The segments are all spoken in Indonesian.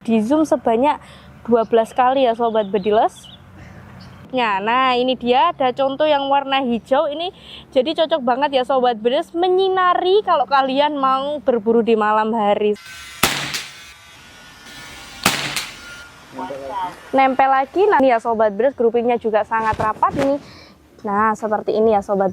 Di zoom sebanyak 12 kali ya Sobat Bediles. Nah ini dia ada contoh yang warna hijau ini, jadi cocok banget ya Sobat Bediles menyinari kalau kalian mau berburu di malam hari. Nempel lagi. Nah ini ya Sobat Bediles, groupingnya juga sangat rapat nih. Nah seperti ini ya Sobat.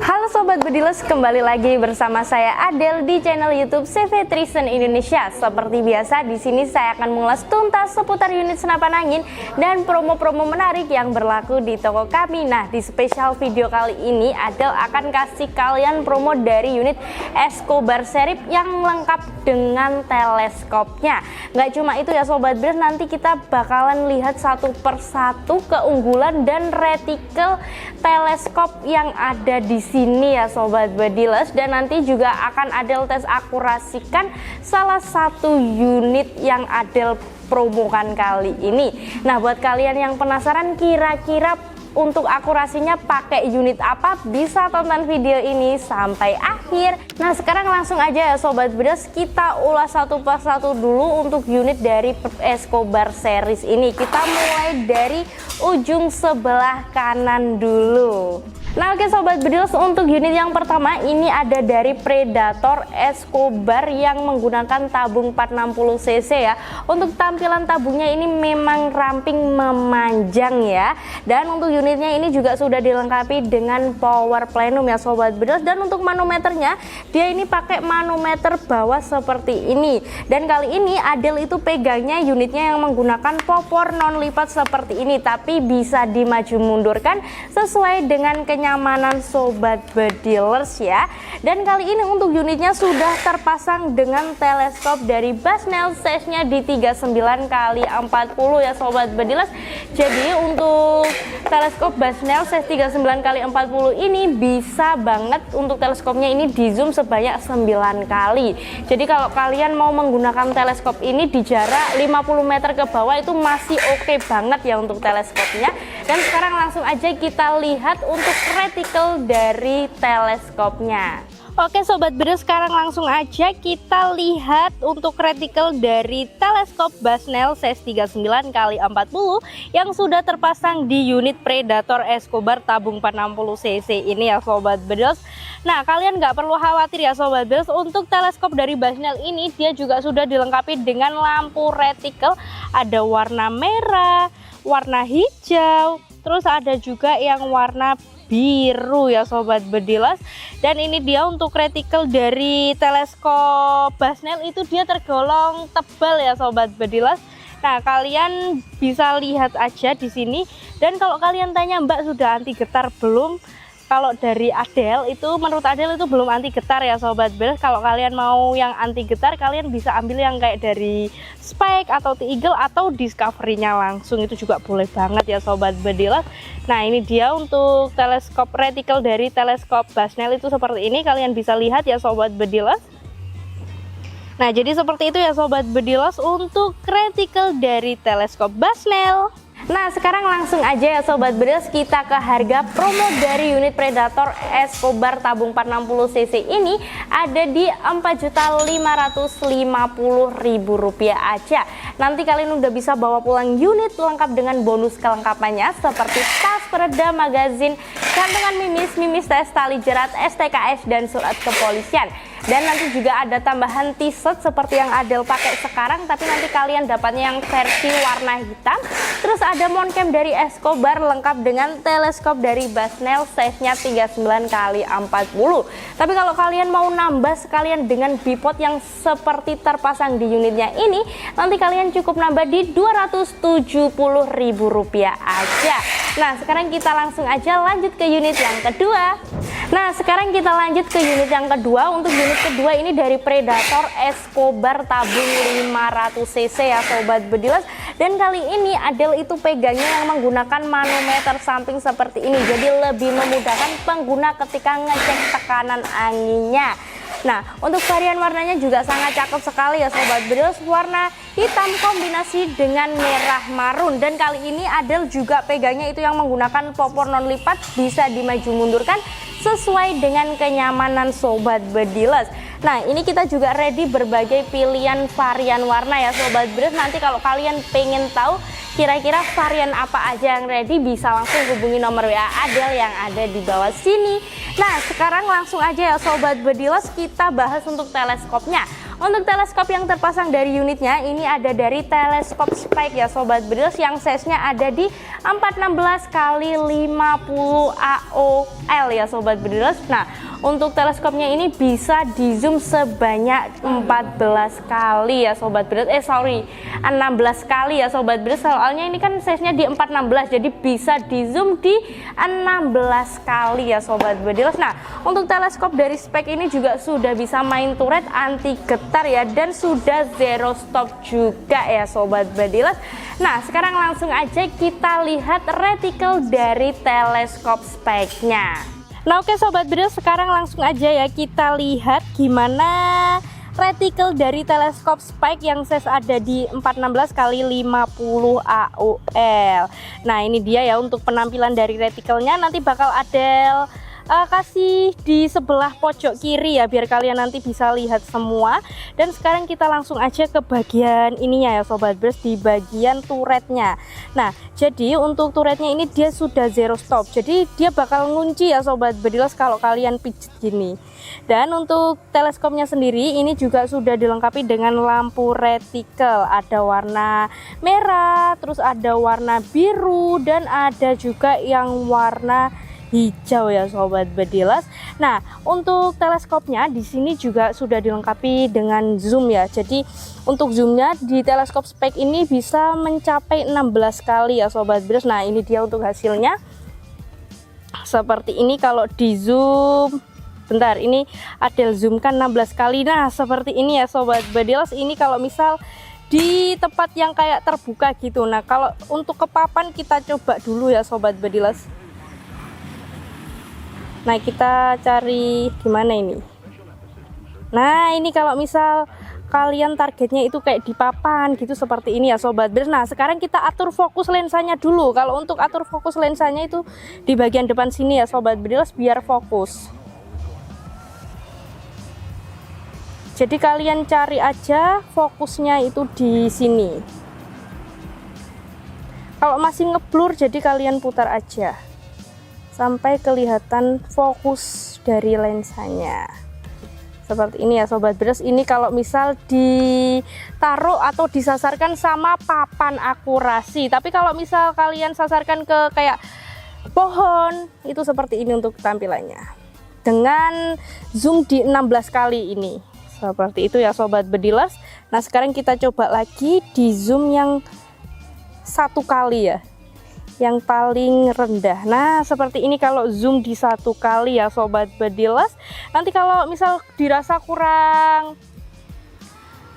Halo Sobat Bediles, kembali lagi bersama saya Adel di channel YouTube CV Trison Indonesia. Seperti biasa, di sini saya akan mengulas tuntas seputar unit senapan angin dan promo-promo menarik yang berlaku di toko kami. Nah, di spesial video kali ini Adel akan kasih kalian promo dari unit Escobar Sheriff yang lengkap dengan teleskopnya. Nggak cuma itu ya Sobat Bediles, nanti kita bakalan lihat satu persatu keunggulan dan retikel teleskop yang ada di sini ya Sobat Bediles, dan nanti juga akan Adel tes akurasikan salah satu unit yang Adel promokan kali ini. Nah, buat kalian yang penasaran kira-kira untuk akurasinya pakai unit apa, bisa tonton video ini sampai akhir. Nah sekarang langsung aja ya Sobat Bediles, kita ulas satu persatu dulu untuk unit dari Escobar series ini. Kita mulai dari ujung sebelah kanan dulu. Nah oke Sobat Bediles, untuk unit yang pertama ini ada dari Predator Escobar yang menggunakan tabung 460 cc ya. Untuk tampilan tabungnya ini memang ramping memanjang ya, dan untuk unitnya ini juga sudah dilengkapi dengan power plenum ya Sobat Bediles. Dan untuk manometernya dia ini pakai manometer bawah seperti ini, dan kali ini Adel itu pegangnya unitnya yang menggunakan popor non lipat seperti ini, tapi bisa dimaju mundurkan sesuai dengan kenyamanan Sobat Bediles ya. Dan kali ini untuk unitnya sudah terpasang dengan teleskop dari Basnel, size-nya di 39x40 ya Sobat Bediles. Jadi untuk teleskop Basnel size 39x40 ini bisa banget untuk teleskopnya ini di zoom sebanyak 9 kali. Jadi kalau kalian mau menggunakan teleskop ini di jarak 50 meter ke bawah itu masih oke banget ya untuk teleskopnya. Dan sekarang langsung aja kita lihat untuk retikel dari teleskopnya. Oke Sobat Bediles, sekarang langsung aja kita lihat untuk retikel dari teleskop Basnel size 39x40 yang sudah terpasang di unit Predator Escobar tabung 460 cc ini ya Sobat Bediles. Nah kalian nggak perlu khawatir ya Sobat Bediles, untuk teleskop dari Basnel ini dia juga sudah dilengkapi dengan lampu retikel, ada warna merah, warna hijau, terus ada juga yang warna biru ya Sobat Bediles. Dan ini dia untuk retikel dari teleskop Basnel itu dia tergolong tebal ya Sobat Bediles. Nah kalian bisa lihat aja di sini, dan kalau kalian tanya Mbak sudah anti getar belum, kalau dari Adel itu, menurut Adel itu belum anti getar ya Sobat Bediles. Kalau kalian mau yang anti getar, kalian bisa ambil yang kayak dari Spike atau T-Eagle atau Discovery-nya langsung, itu juga boleh banget ya Sobat Bediles. Nah ini dia untuk teleskop retikel dari teleskop Basnel itu seperti ini, kalian bisa lihat ya Sobat Bediles. Nah jadi seperti itu ya Sobat Bediles untuk retikel dari teleskop Basnel. Nah sekarang langsung aja ya Sobat Bediles, kita ke harga promo dari unit Predator Escobar tabung 460 cc ini ada di Rp4.550.000 aja. Nanti kalian udah bisa bawa pulang unit lengkap dengan bonus kelengkapannya seperti tas peredam, magazin, kantongan mimis, tes, tali jerat, STKS, dan surat kepolisian. Dan nanti juga ada tambahan t-shirt seperti yang Adel pakai sekarang, tapi nanti kalian dapatnya yang versi warna hitam. Terus ada mount cam dari Escobar lengkap dengan teleskop dari Basnel, size-nya 39x40. Tapi kalau kalian mau nambah sekalian dengan bipod yang seperti terpasang di unitnya ini, nanti kalian cukup nambah di Rp270.000 aja. Nah, sekarang kita langsung aja lanjut ke unit yang kedua. Nah, sekarang kita lanjut ke unit yang kedua. Untuk unit kedua ini dari Predator Escobar tabung 500 cc ya sobat bedilas. Dan kali ini Adel itu pegangnya yang menggunakan manometer samping seperti ini, jadi lebih memudahkan pengguna ketika ngecek tekanan anginnya. Nah, untuk varian warnanya juga sangat cakep sekali ya sobat bedilas, warna hitam kombinasi dengan merah marun. Dan kali ini Adel juga pegangnya itu yang menggunakan popor non lipat, bisa dimaju mundurkan sesuai dengan kenyamanan sobat bedilas. Nah, ini kita juga ready berbagai pilihan varian warna ya sobat bedilas. Nanti kalau kalian pengen tahu kira-kira varian apa aja yang ready, bisa langsung hubungi nomor WA Adel yang ada di bawah sini. Nah, sekarang langsung aja ya sobat bedilas, kita bahas untuk teleskopnya. Untuk teleskop yang terpasang dari unitnya ini ada dari teleskop Spike ya sobat bedilas, yang size-nya ada di 416x50 AOL ya sobat bedilas. Nah, untuk teleskopnya ini bisa di zoom sebanyak 14 kali ya sobat bedilas. 16 kali ya sobat bedilas. Soalnya ini kan size-nya di 416, jadi bisa di zoom di 16 kali ya sobat bedilas. Nah, untuk teleskop dari Spike ini juga sudah bisa main turret anti getar ya, dan sudah zero stop juga ya sobat bedilas. Nah, sekarang langsung aja kita lihat retikel dari teleskop Spike-nya. Nah, oke sobat bedilas, sekarang langsung aja ya kita lihat gimana retikel dari teleskop Spike yang size ada di 416x50 AOL. Nah, ini dia ya untuk penampilan dari retikelnya. Nanti bakal Adel kasih di sebelah pojok kiri ya, biar kalian nanti bisa lihat semua. Dan sekarang kita langsung aja ke bagian ininya ya sobat bedilas, di bagian turretnya. Nah, jadi untuk turretnya ini dia sudah zero stop, jadi dia bakal ngunci ya sobat bedilas kalau kalian pijit gini. Dan untuk teleskopnya sendiri ini juga sudah dilengkapi dengan lampu retikel, ada warna merah, terus ada warna biru, dan ada juga yang warna hijau ya sobat bedilas. Nah, untuk teleskopnya di sini juga sudah dilengkapi dengan zoom ya. Jadi untuk zoomnya di teleskop Spike ini bisa mencapai 16 kali ya sobat bedilas. Nah, ini dia untuk hasilnya seperti ini. Kalau di zoom, bentar, ini Adel zoomkan 16 kali. Nah, seperti ini ya sobat bedilas. Ini kalau misal di tempat yang kayak terbuka gitu. Nah, kalau untuk ke papan kita coba dulu ya sobat bedilas. Nah, kita cari gimana ini. Nah, ini kalau misal kalian targetnya itu kayak di papan gitu, seperti ini ya sobat bedilas. Nah, sekarang kita atur fokus lensanya dulu. Kalau untuk atur fokus lensanya itu di bagian depan sini ya sobat bedilas, biar fokus. Jadi kalian cari aja fokusnya itu di sini. Kalau masih ngeblur, jadi kalian putar aja sampai kelihatan fokus dari lensanya seperti ini ya sobat bedilas. Ini kalau misal ditaruh atau disasarkan sama papan akurasi, tapi kalau misal kalian sasarkan ke kayak pohon, itu seperti ini untuk tampilannya dengan zoom di 16 kali ini, seperti itu ya sobat bedilas. Nah, sekarang kita coba lagi di zoom yang 1 kali ya, yang paling rendah. Nah, seperti ini kalau zoom di 1 kali ya sobat bedilas. Nanti kalau misal dirasa kurang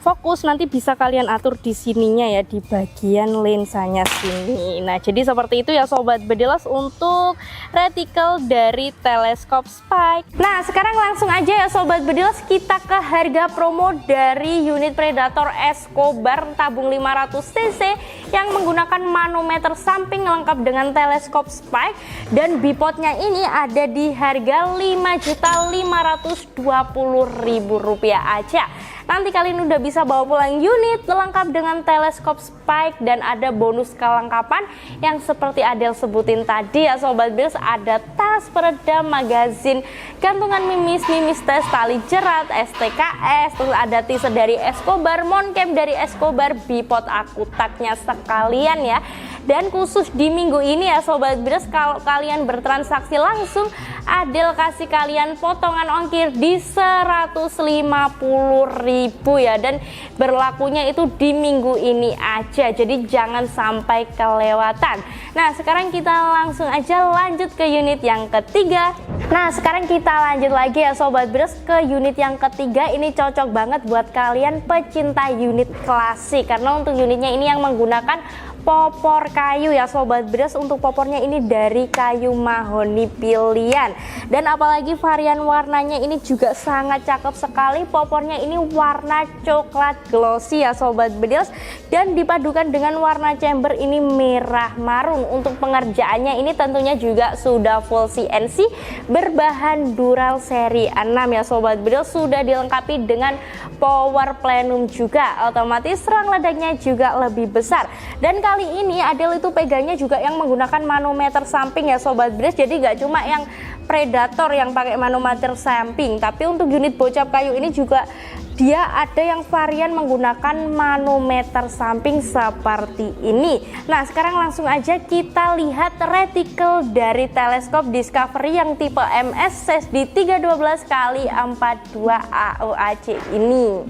fokus, nanti bisa kalian atur di sininya ya, di bagian lensanya sini. Nah, jadi seperti itu ya sobat bedilas untuk retikel dari teleskop Spike. Nah, sekarang langsung aja ya sobat bedilas kita ke harga promo dari unit Predator Escobar tabung 500 cc yang menggunakan manometer samping lengkap dengan teleskop Spike, dan bipodnya ini ada di harga Rp5.520.000 aja. nanti kalian udah bisa bawa pulang unit lengkap dengan teleskop spike dan ada bonus kelengkapan yang seperti Adel sebutin tadi ya Sobat Bios, ada tas peredam, magazin, gantungan mimis tes, tali jerat, STKS, terus ada teaser dari Escobar, moncap dari Escobar, bipod akutaknya sekalian ya. Dan khusus di minggu ini ya Sobat Bios, kalau kalian bertransaksi langsung, Adel kasih kalian potongan ongkir di 150.000 ya, dan berlakunya itu di minggu ini aja, jadi jangan sampai kelewatan. Nah sekarang kita langsung aja lanjut ke unit yang ketiga. Nah sekarang kita lanjut lagi ya Sobat Bios ke unit yang ketiga. Ini cocok banget buat kalian pecinta unit klasik, karena untuk unitnya ini yang menggunakan popor kayu ya Sobat Bios. Untuk popornya ini dari kayu mahoni pilihan, dan apalagi varian warnanya ini juga sangat cakep sekali. Popornya ini warna coklat glossy ya Sobat Bios, dan dipadukan dengan warna chamber ini merah marun. Untuk pengerjaannya ini tentunya juga sudah full CNC berbahan Dural seri 6 ya Sobat Bios, sudah dilengkapi dengan power plenum juga, otomatis rang ledaknya juga lebih besar. Dan kali ini Adel itu pegangnya juga yang menggunakan manometer samping ya Sobat Bios, jadi nggak cuma yang Predator yang pakai manometer samping, tapi untuk unit bocap kayu ini juga dia ada yang varian menggunakan manometer samping seperti ini. Nah sekarang langsung aja kita lihat retikel dari teleskop Discovery yang tipe MS di 312x42 AOAC ini.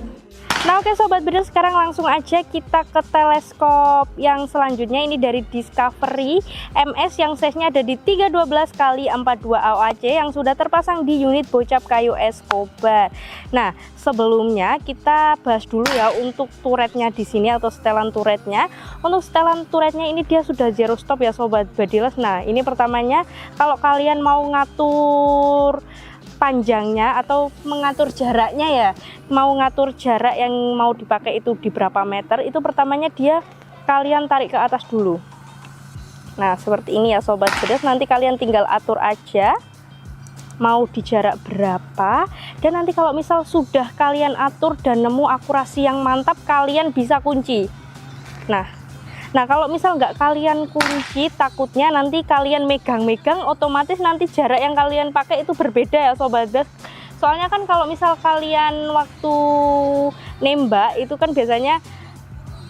Nah oke Sobat Bios, sekarang langsung aja kita ke teleskop yang selanjutnya. Ini dari Discovery MS yang size-nya ada di 312x42 AOAC yang sudah terpasang di unit bocap kayu Escobar. Nah sebelumnya kita bahas dulu ya untuk turretnya di sini atau setelan turretnya. Untuk setelan turretnya ini dia sudah zero stop ya Sobat Bios. Nah ini pertamanya, kalau kalian mau ngatur panjangnya atau mengatur jaraknya ya, mau ngatur jarak yang mau dipakai itu di berapa meter, itu pertamanya dia kalian tarik ke atas dulu. Nah seperti ini ya Sobat Bios, nanti kalian tinggal atur aja mau di jarak berapa, dan nanti kalau misal sudah kalian atur dan nemu akurasi yang mantap, kalian bisa kunci. Nah kalau misal nggak kalian kunci, takutnya nanti kalian megang-megang, otomatis nanti jarak yang kalian pakai itu berbeda ya Sobat Bios. Soalnya kan kalau misal kalian waktu nembak itu kan biasanya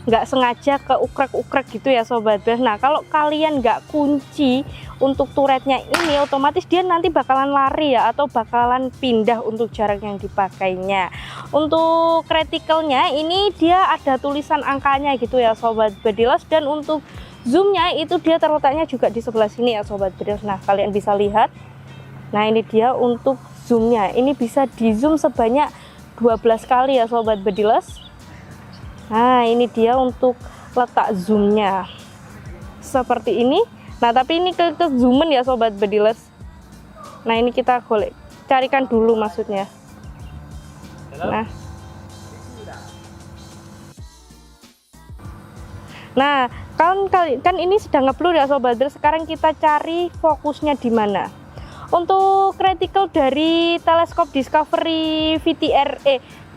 nggak sengaja keukrek-ukrek gitu ya Sobat Bios. Nah kalau kalian nggak kunci untuk turretnya ini, otomatis dia nanti bakalan lari ya, atau bakalan pindah untuk jarak yang dipakainya. Untuk retikelnya ini dia ada tulisan angkanya gitu ya Sobat Bios, dan untuk zoomnya itu dia terletaknya juga di sebelah sini ya Sobat Bios. Nah kalian bisa lihat, nah ini dia untuk zoomnya, ini bisa di zoom sebanyak 12 kali ya Sobat Bios. Nah ini dia untuk letak zoomnya seperti ini. Nah tapi ini ke zoomen ya Sobat Bios. Nah ini kita golek, carikan dulu maksudnya. Nah kan ini sedang ngeblur ya Sobat Bios. Sekarang kita cari fokusnya di mana. Untuk retikel dari teleskop Discovery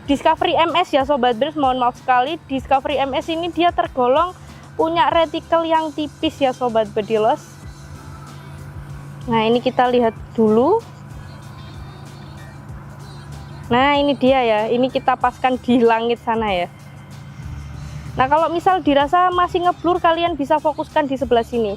Discovery MS ya Sobat Bios, mohon maaf sekali, Discovery MS ini dia tergolong punya retikel yang tipis ya Sobat Bios. Nah ini kita lihat dulu. Nah ini dia ya, ini kita paskan di langit sana ya. Nah kalau misal dirasa masih ngeblur, kalian bisa fokuskan di sebelah sini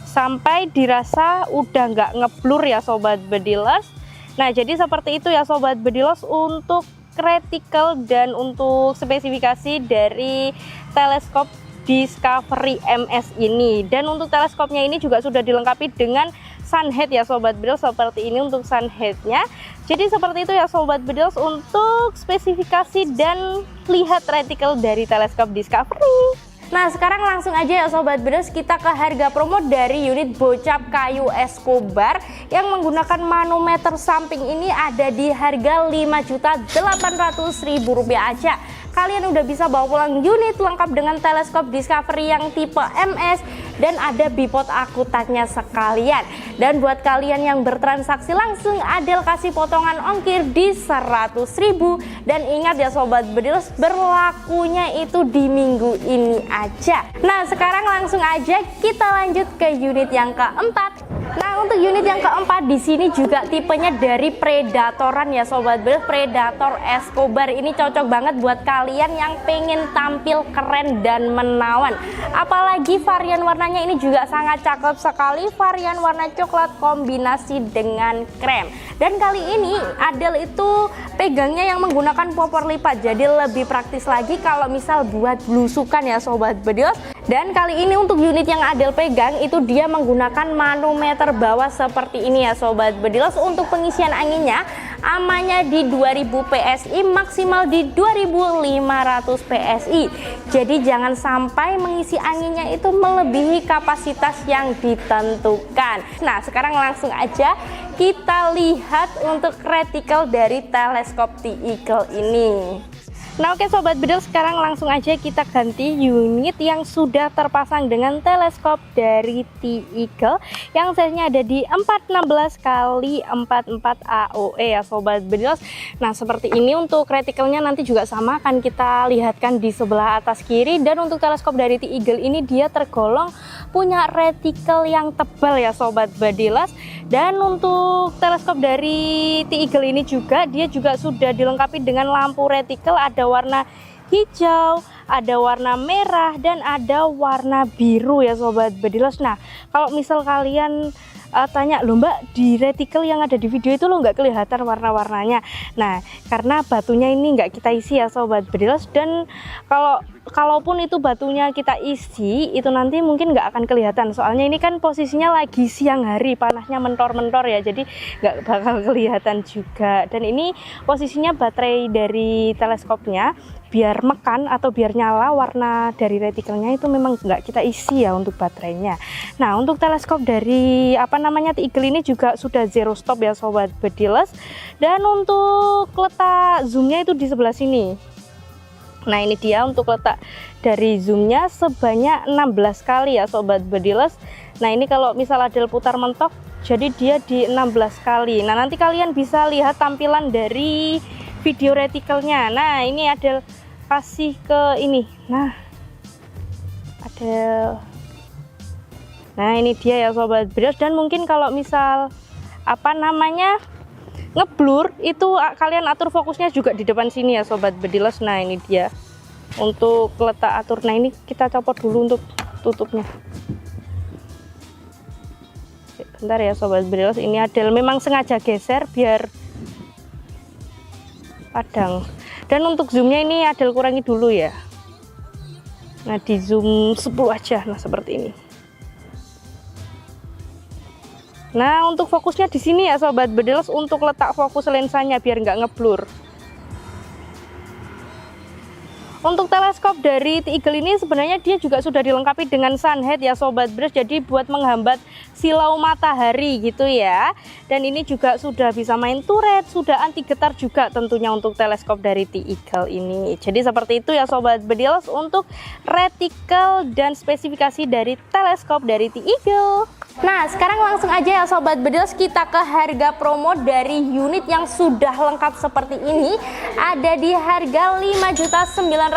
sampai dirasa udah nggak ngeblur ya Sobat Bios. Nah jadi seperti itu ya Sobat Bios untuk retikel dan untuk spesifikasi dari teleskop Discovery MS ini. Dan untuk teleskopnya ini juga sudah dilengkapi dengan sunhead ya Sobat Bios, seperti ini untuk sunheadnya. Jadi seperti itu ya Sobat Bios untuk spesifikasi dan lihat retikel dari teleskop Discovery. Nah sekarang langsung aja ya Sobat Bios, kita ke harga promo dari unit bocap kayu Escobar yang menggunakan manometer samping ini. Ada di harga Rp5.800.000 aja. Kalian udah bisa bawa pulang unit lengkap dengan teleskop Discovery yang tipe MS dan ada bipod akutaknya sekalian. Dan buat kalian yang bertransaksi langsung, Adel kasih potongan ongkir di 100.000. Dan ingat ya Sobat Bedilers, berlakunya itu di minggu ini aja. Nah sekarang langsung aja kita lanjut ke unit yang keempat. Nah untuk unit yang keempat di sini juga tipenya dari Predatoran ya Sobat Bedilers, Predator Escobar. Ini cocok banget buat kalian yang pengen tampil keren dan menawan. Apalagi varian warnanya ini juga sangat cakep sekali, varian warna coklat kombinasi dengan krem. Dan kali ini Adel itu pegangnya yang menggunakan popor lipat, jadi lebih praktis lagi kalau misal buat blusukan ya Sobat Bedilers. Dan kali ini untuk unit yang Adel pegang itu dia menggunakan manometer bawah seperti ini ya Sobat Bedilers. Untuk pengisian anginnya amannya di 2000 PSI, maksimal di 2500 PSI. Jadi jangan sampai mengisi anginnya itu melebihi kapasitas yang ditentukan. Nah sekarang langsung aja kita lihat untuk retikel dari teleskop T-Eagle ini. Nah oke Sobat Bedilers, sekarang langsung aja kita ganti unit yang sudah terpasang dengan teleskop dari T-Eagle yang size-nya ada di 416 x 44 AOE ya Sobat Bedilers. Nah seperti ini untuk retikelnya nanti juga sama akan kita lihatkan di sebelah atas kiri. Dan untuk teleskop dari T-Eagle ini dia tergolong punya retikel yang tebal ya Sobat Bedilers. Dan untuk teleskop dari T-Eagle ini juga dia juga sudah dilengkapi dengan lampu retikel, ada warna hijau, ada warna merah, dan ada warna biru ya Sobat Bedilers. Nah kalau misal kalian tanya, loh Mbak, di retikel yang ada di video itu lo nggak kelihatan warna-warnanya. Nah karena batunya ini nggak kita isi ya Sobat Bedilers, dan kalaupun itu batunya kita isi itu nanti mungkin nggak akan kelihatan, soalnya ini kan posisinya lagi siang hari, panasnya mentor-mentor ya, jadi nggak bakal kelihatan juga. Dan ini posisinya baterai dari teleskopnya biar mekan atau biar nyala warna dari retikelnya itu memang nggak kita isi ya untuk baterainya. Nah untuk teleskop dari T-Eagle ini juga sudah zero stop ya Sobat Bedilers. Dan untuk letak zoomnya itu di sebelah sini. Nah ini dia untuk letak dari zoomnya sebanyak 16 kali ya Sobat Bedilers. Nah ini kalau misal Adel putar mentok, jadi dia di 16 kali. Nah nanti kalian bisa lihat tampilan dari video retikelnya. Nah ini Adel kasih ke ini. Nah Adel, nah ini dia ya Sobat Bedilers. Dan mungkin kalau misal ngeblur itu kalian atur fokusnya juga di depan sini ya Sobat Bedilers. Nah ini dia untuk letak atur. Nah ini kita copot dulu untuk tutupnya. Bentar ya Sobat Bedilers, ini Adel memang sengaja geser biar padang. Dan untuk zoomnya ini Adel kurangi dulu ya. Nah di zoom 10 aja. Nah seperti ini. Nah untuk fokusnya di sini ya Sobat Bedilers, untuk letak fokus lensanya biar nggak ngeblur. Untuk teleskop dari T-Eagle ini sebenarnya dia juga sudah dilengkapi dengan sunhead ya Sobat Bedilers, jadi buat menghambat silau matahari gitu ya. Dan ini juga sudah bisa main turret, sudah anti getar juga tentunya untuk teleskop dari T-Eagle ini. Jadi seperti itu ya Sobat Bedilers untuk retikel dan spesifikasi dari teleskop dari T-Eagle. Nah sekarang langsung aja ya Sobat Bedilers, kita ke harga promo dari unit yang sudah lengkap seperti ini. Ada di harga Rp5.970.000.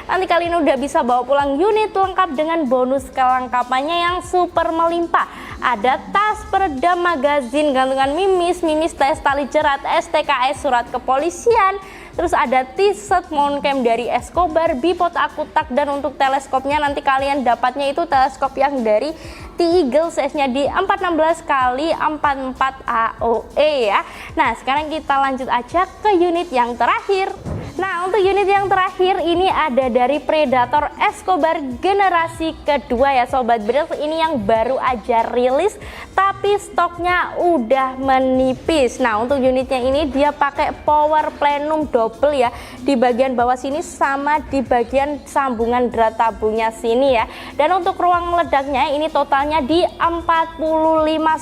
Nanti kalian udah bisa bawa pulang unit lengkap dengan bonus kelengkapannya yang super melimpah. Ada tas, peredam, magazin, gantungan mimis, tes tali jerat, STKS, surat kepolisian. Terus ada t-shirt mount cam dari Escobar, bipod akutak. Dan untuk teleskopnya nanti kalian dapatnya itu teleskop yang dari T-Eagle, size-nya di 416 x 44 AOE ya. Nah sekarang kita lanjut aja ke unit yang terakhir. Nah untuk unit yang terakhir ini ada dari Predator Escobar generasi kedua ya Sobat Bedilers. Ini yang baru aja rilis tapi stoknya udah menipis. Nah untuk unitnya ini dia pakai power plenum double ya di bagian bawah sini sama di bagian sambungan drat tabungnya sini ya. Dan untuk ruang ledaknya ini totalnya di 45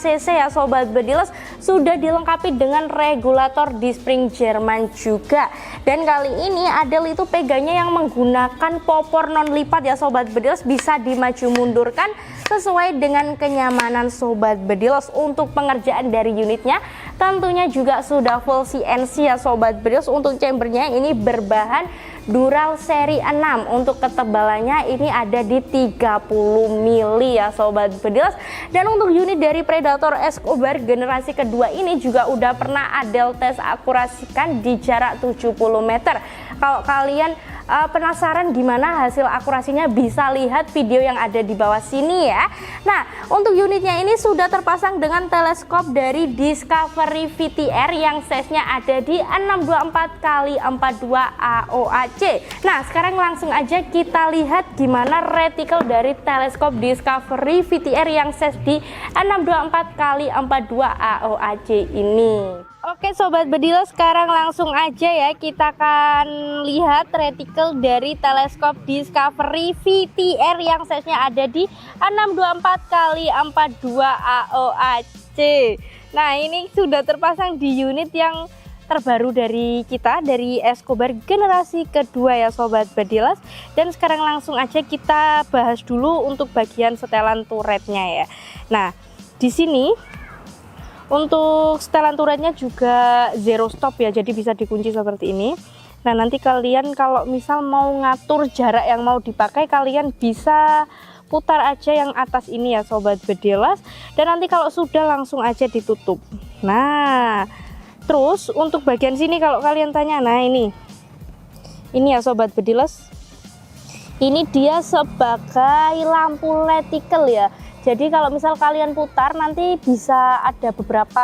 cc ya Sobat Bedilers, sudah dilengkapi dengan regulator di spring Jerman juga. Dan kali kali ini Adel itu pegangnya yang menggunakan popor non lipat ya Sobat Bedilos, bisa dimaju mundurkan sesuai dengan kenyamanan Sobat Bedilos. Untuk pengerjaan dari unitnya tentunya juga sudah full CNC ya Sobat Bedilos. Untuk chambernya ini berbahan Dural seri 6, untuk ketebalannya ini ada di 30 mili ya Sobat Bedilos. Dan untuk unit dari Predator Escobar generasi kedua ini juga udah pernah Adel tes akurasikan di jarak 70 meter. Kalau kalian penasaran gimana hasil akurasinya, bisa lihat video yang ada di bawah sini ya. Nah, untuk unitnya ini sudah terpasang dengan teleskop dari Discovery VTR yang size-nya ada di 624x42 AOAC. Nah, sekarang langsung aja kita lihat gimana retikel dari teleskop Discovery VTR yang size di 624x42 AOAC ini. Oke Sobat Bedilos, sekarang langsung aja ya kita akan lihat retikel dari teleskop Discovery VTR yang size-nya ada di 624x42 AOAC. Nah, ini sudah terpasang di unit yang terbaru dari kita, dari Escobar generasi kedua ya Sobat Bedilos. Dan sekarang langsung aja kita bahas dulu untuk bagian setelan turretnya ya. Nah, di sini untuk setelan turretnya juga zero stop ya, jadi bisa dikunci seperti ini. Nah, nanti kalian kalau misal mau ngatur jarak yang mau dipakai, kalian bisa putar aja yang atas ini ya Sobat Bedilos. Dan nanti kalau sudah langsung aja ditutup. Nah, terus untuk bagian sini kalau kalian tanya, nah ini ya Sobat Bedilos, ini dia sebagai lampu retikel ya. Jadi kalau misal kalian putar nanti bisa ada beberapa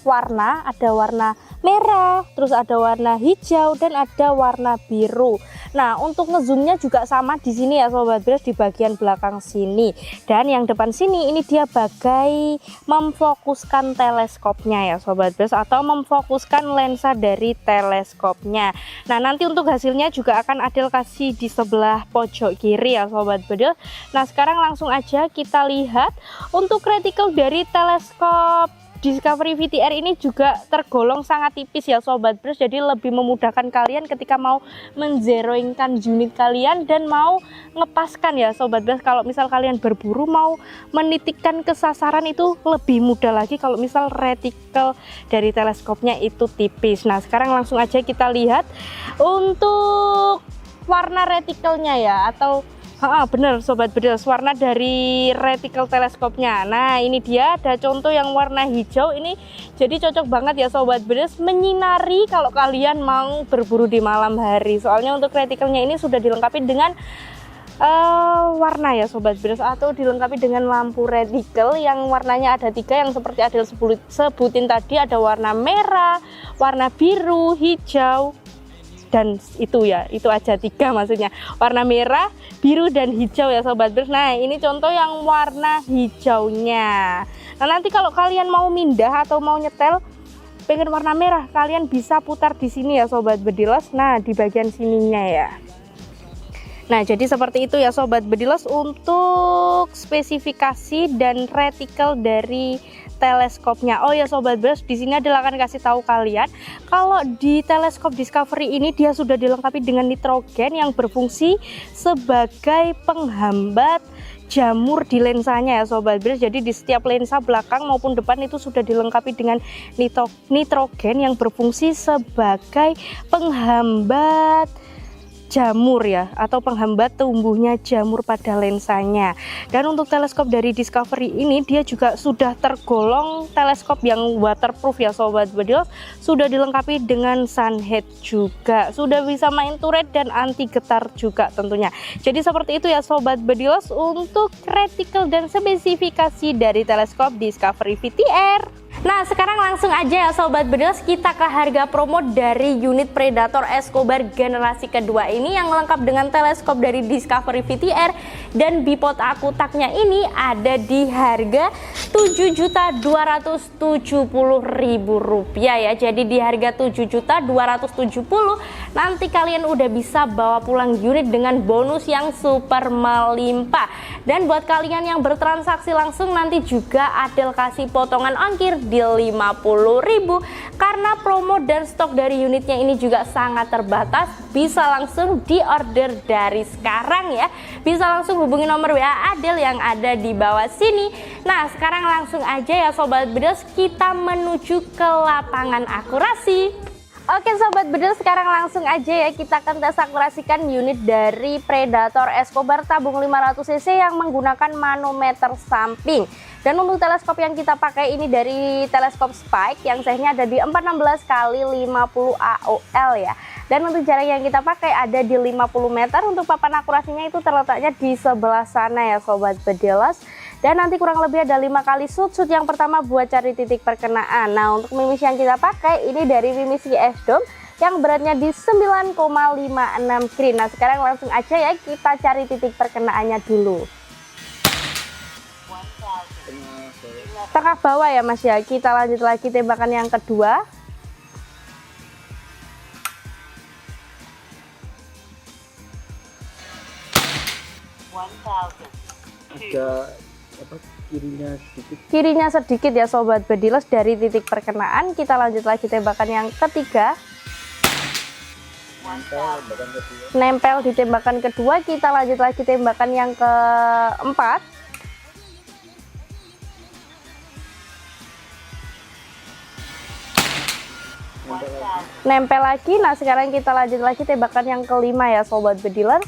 warna, ada warna merah, terus ada warna hijau, dan ada warna biru. Nah, untuk ngezoomnya juga sama di sini ya Sobat Bedilos, di bagian belakang sini. Dan yang depan sini ini dia bagai memfokuskan teleskopnya ya Sobat Bedilos, atau memfokuskan lensa dari teleskopnya. Nah, nanti untuk hasilnya juga akan Adel kasih di sebelah pojok kiri ya Sobat Bedilos. Nah, sekarang langsung aja kita lihat untuk retikel dari teleskop Discovery VTR ini juga tergolong sangat tipis ya Sobat Bedilos, jadi lebih memudahkan kalian ketika mau menzeroingkan unit kalian dan mau ngepaskan ya Sobat Bedilos. Kalau misal kalian berburu mau menitikkan ke sasaran itu lebih mudah lagi kalau misal retikel dari teleskopnya itu tipis. Nah, sekarang langsung aja kita lihat untuk warna retikelnya ya, atau bener Sobat Bedilos, warna dari retikel teleskopnya. Nah, ini dia ada contoh yang warna hijau ini, jadi cocok banget ya Sobat Bedilos menyinari kalau kalian mau berburu di malam hari. Soalnya untuk retikelnya ini sudah dilengkapi dengan warna ya Sobat Bedilos, atau dilengkapi dengan lampu retikel yang warnanya ada 3, yang seperti Adel sebutin tadi, ada warna merah, warna biru, hijau, dan itu ya, itu aja 3 maksudnya, warna merah, biru, dan hijau ya Sobat Bedilos. Nah, ini contoh yang warna hijaunya. Nah, nanti kalau kalian mau mindah atau mau nyetel pengen warna merah, kalian bisa putar di sini ya Sobat Bedilos. Nah, di bagian sininya ya. Nah, jadi seperti itu ya Sobat Bedilos untuk spesifikasi dan retikel dari teleskopnya. Oh ya Sobat Bedilos, di sini Adel akan kasih tahu kalian kalau di teleskop Discovery ini dia sudah dilengkapi dengan nitrogen yang berfungsi sebagai penghambat jamur di lensanya ya Sobat Bedilos. Jadi di setiap lensa belakang maupun depan itu sudah dilengkapi dengan nitrogen yang berfungsi sebagai penghambat jamur ya, atau penghambat tumbuhnya jamur pada lensanya. Dan untuk teleskop dari Discovery ini dia juga sudah tergolong teleskop yang waterproof ya Sobat Bedilos, sudah dilengkapi dengan sunhead juga, sudah bisa main turret dan anti getar juga tentunya. Jadi seperti itu ya Sobat Bedilos untuk retikel dan spesifikasi dari teleskop Discovery VTR. Nah, sekarang langsung aja ya Sobat Bedilos, kita ke harga promo dari unit Predator Escobar generasi kedua ini yang lengkap dengan teleskop dari Discovery VTR dan bipod akutaknya ini ada di harga Rp7.270.000 ya. Jadi di harga Rp7.270.000 nanti kalian udah bisa bawa pulang unit dengan bonus yang super melimpah. Dan buat kalian yang bertransaksi langsung nanti juga Adel kasih potongan ongkir hadir di 50.000. Karena promo dan stok dari unitnya ini juga sangat terbatas, bisa langsung diorder dari sekarang ya. Bisa langsung hubungi nomor WA Adel yang ada di bawah sini. Nah, sekarang langsung aja ya Sobat Bedil, kita menuju ke lapangan akurasi. Oke Sobat Bedil, sekarang langsung aja ya kita akan tes akurasikan unit dari Predator Escobar tabung 500 cc yang menggunakan manometer samping. Dan untuk teleskop yang kita pakai ini dari teleskop Spike yang size-nya ada di 416 kali 50 AOL ya. Dan untuk jarak yang kita pakai ada di 50 meter. Untuk papan akurasinya itu terletaknya di sebelah sana ya Sobat Bedilas. Dan nanti kurang lebih ada 5 kali shoot yang pertama buat cari titik perkenaan. Nah, untuk mimis yang kita pakai ini dari mimis S-Dome yang beratnya di 9,56 green. Nah, sekarang langsung aja ya kita cari titik perkenaannya dulu. Tengah bawah ya Mas ya. Kita lanjut lagi tembakan yang kedua. Ada kirinya sedikit ya Sobat Bedilas dari titik perkenaan. Kita lanjut lagi tembakan yang ketiga. Nempel di tembakan kedua. Kita lanjut lagi tembakan yang keempat. Nempel lagi. Nah, sekarang kita lanjut lagi tembakan yang kelima ya Sobat Bedilas.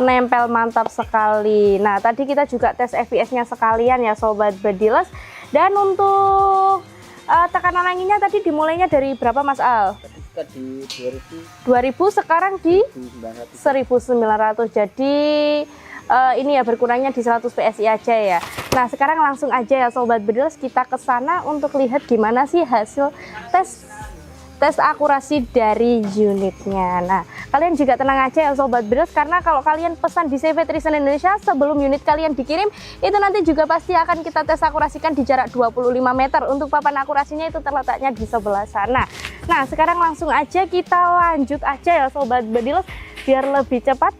Nempel, mantap sekali. Nah, tadi kita juga tes FPS-nya sekalian ya Sobat Bedilas. Dan untuk tekanan anginnya tadi dimulainya dari berapa Mas Al? Tadi 2000, sekarang di 1900. Jadi ini ya berkurangnya di 100 PSI aja ya. Nah, sekarang langsung aja ya Sobat Bedilas kita ke sana untuk lihat gimana sih hasil tes akurasi dari unitnya. Nah, kalian juga tenang aja ya Sobat Bedilas, karena kalau kalian pesan di CV Trison Indonesia sebelum unit kalian dikirim, itu nanti juga pasti akan kita tes akurasikan di jarak 25 meter. Untuk papan akurasinya itu terletaknya di sebelah sana. Nah, sekarang langsung aja kita lanjut aja ya Sobat Bedilas biar lebih cepat.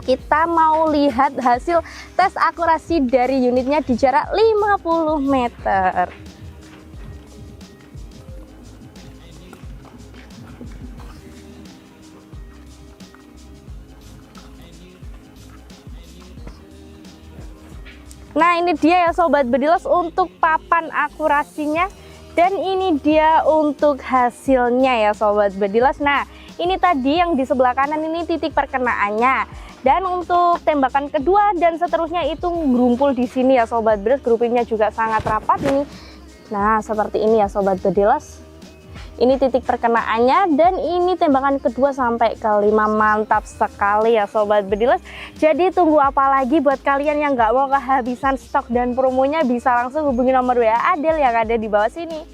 Kita mau lihat hasil tes akurasi dari unitnya di jarak 50 meter. Nah, ini dia ya Sobat Bedilas untuk papan akurasinya. Dan ini dia untuk hasilnya ya Sobat Bedilas. Nah, ini tadi yang di sebelah kanan ini titik perkenaannya. Dan untuk tembakan kedua dan seterusnya itu ngumpul di sini ya Sobat Bedilas. Groupingnya juga sangat rapat ini. Nah, seperti ini ya Sobat Bedilas. Ini titik perkenaannya dan ini tembakan kedua sampai kelima. Mantap sekali ya Sobat Bedilas. Jadi tunggu apa lagi buat kalian yang nggak mau kehabisan stok dan promonya, bisa langsung hubungi nomor WA Adel yang ada di bawah sini.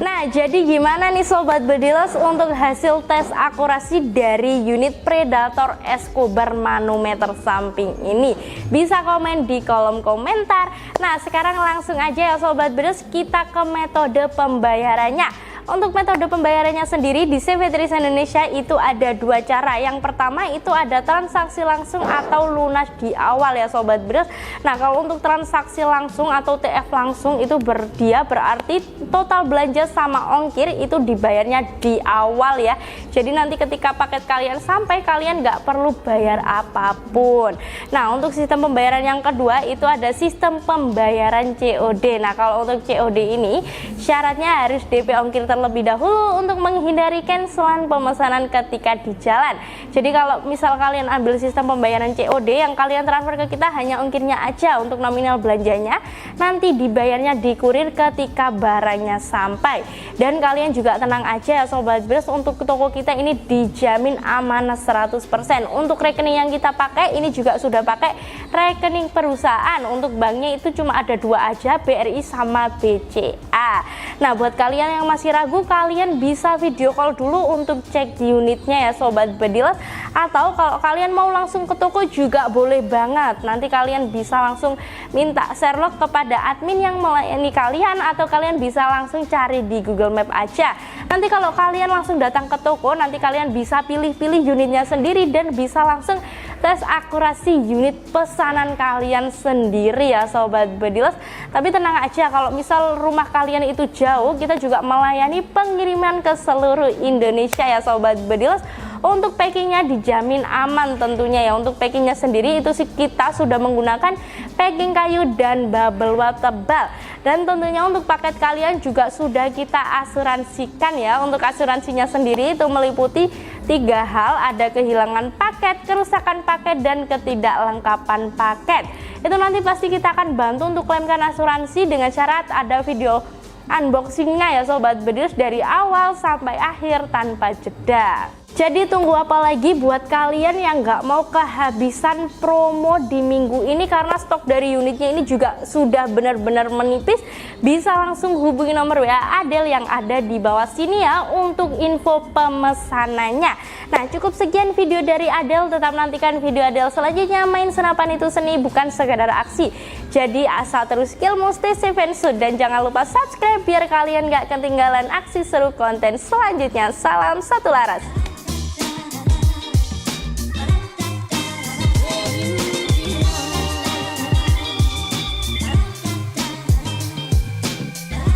Nah, jadi gimana nih Sobat Bedilas untuk hasil tes akurasi dari unit Predator Escobar manometer samping ini? Bisa komen di kolom komentar. Nah, sekarang langsung aja ya Sobat Bedilas kita ke metode pembayarannya. Untuk metode pembayarannya sendiri di CV Trison Indonesia itu ada dua cara. Yang pertama itu ada transaksi langsung atau lunas di awal ya Sobat Bedilas. Nah, kalau untuk transaksi langsung atau TF langsung itu dia berarti total belanja sama ongkir itu dibayarnya di awal ya. Jadi nanti ketika paket kalian sampai, kalian nggak perlu bayar apapun. Nah, untuk sistem pembayaran yang kedua itu ada sistem pembayaran COD. Nah, kalau untuk COD ini syaratnya harus DP ongkir terlebih dahulu untuk menghindari cancelan pemesanan ketika di jalan. Jadi kalau misal kalian ambil sistem pembayaran COD, yang kalian transfer ke kita hanya ongkirnya aja untuk nominal belanjanya, nanti dibayarnya di kurir ketika barangnya sampai. Dan kalian juga tenang aja ya Sobat Bedilas, untuk toko kita ini dijamin amanah 100%. Untuk rekening yang kita pakai ini juga sudah pakai rekening perusahaan. Untuk banknya itu cuma ada dua aja, BRI sama BCA. Nah, buat kalian yang masih ragu ragu, kalian bisa video call dulu untuk cek unitnya ya Sobat Bedilas. Atau kalau kalian mau langsung ke toko juga boleh banget. Nanti kalian bisa langsung minta Sherlock kepada admin yang melayani kalian, atau kalian bisa langsung cari di Google Map aja. Nanti kalau kalian langsung datang ke toko, nanti kalian bisa pilih-pilih unitnya sendiri dan bisa langsung tes akurasi unit pesanan kalian sendiri ya Sobat Bedilas. Tapi tenang aja, kalau misal rumah kalian itu jauh, kita juga melayani pengiriman ke seluruh Indonesia ya Sobat Bedilas. Untuk packingnya dijamin aman tentunya ya. Untuk packingnya sendiri itu kita sudah menggunakan packing kayu dan bubble wrap tebal. Dan tentunya untuk paket kalian juga sudah kita asuransikan ya. Untuk asuransinya sendiri itu meliputi 3 hal, ada kehilangan paket, kerusakan paket, dan ketidaklengkapan paket. Itu nanti pasti kita akan bantu untuk klaimkan asuransi dengan syarat ada video unboxingnya ya Sobat Bedilas dari awal sampai akhir tanpa jeda. Jadi tunggu apa lagi buat kalian yang nggak mau kehabisan promo di minggu ini, karena stok dari unitnya ini juga sudah benar-benar menipis. Bisa langsung hubungi nomor WA Adel yang ada di bawah sini ya untuk info pemesanannya. Nah, cukup sekian video dari Adel. Tetap nantikan video Adel selanjutnya. Main senapan itu seni, bukan sekadar aksi. Jadi asal terus ilmu, stay safe and sound, dan jangan lupa subscribe biar kalian nggak ketinggalan aksi seru konten selanjutnya. Salam satu laras.